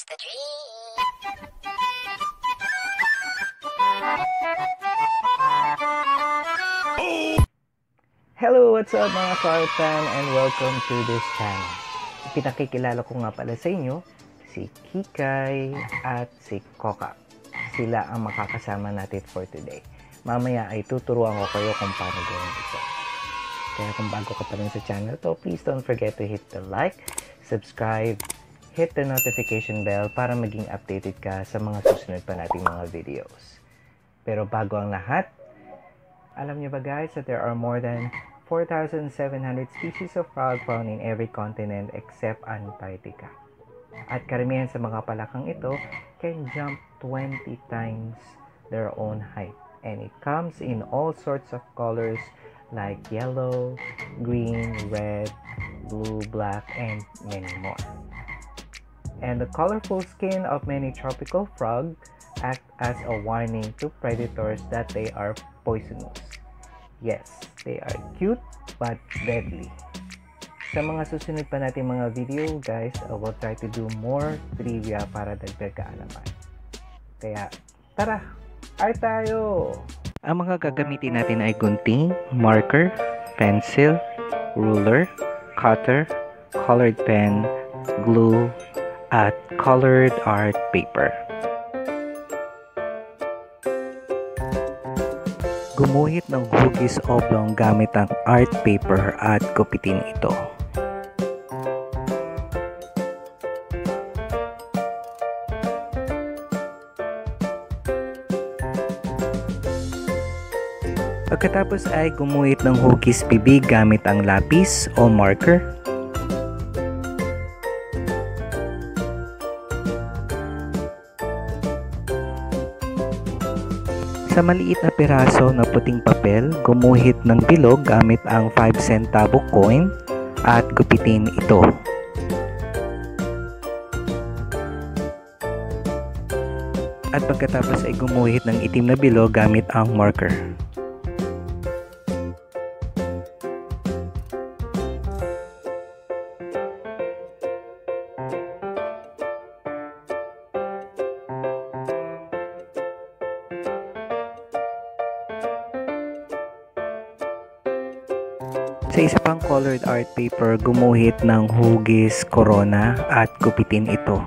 It's the dream. Hello, what's up mga Carlton and welcome to this channel. Pinakikilala ko nga pala sa inyo si Kikay at si Koka. Sila ang makakasama natin for today. Mamaya ay tuturuan ko kayo kung paano gawin ito. Kaya kung bago ka pa rin sa channel to, please don't forget to hit the like, subscribe, hit the notification bell para maging updated ka sa mga susunod pa nating mga videos. Pero bago ang lahat, alam niyo ba guys that there are more than 4,700 species of frog found in every continent except Antarctica. At karamihan sa mga palakang ito can jump 20 times their own height. And it comes in all sorts of colors like yellow, green, red, blue, black, and many more. And the colorful skin of many tropical frogs act as a warning to predators that they are poisonous. Yes, they are cute but deadly. Sa mga susunod pa natin mga video guys, I will try to do more trivia para dagdag kaalaman. Kaya tara, art tayo! Ang mga gagamitin natin ay gunting, marker, pencil, ruler, cutter, colored pen, glue, at colored art paper. Gumuhit ng hugis oblong gamit ang art paper at gupitin ito. Pagkatapos ay gumuhit ng hugis bibig gamit ang lapis o marker. Sa maliit na piraso na puting papel, gumuhit ng bilog gamit ang 5 centavo coin at gupitin ito. At pagkatapos ay gumuhit ng itim na bilog gamit ang marker. Sa isa pang colored art paper, gumuhit ng hugis corona at gupitin ito.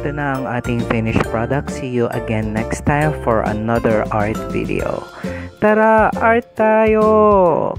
Ito na ang ating finished product. See you again next time for another art video. Tara, art tayo!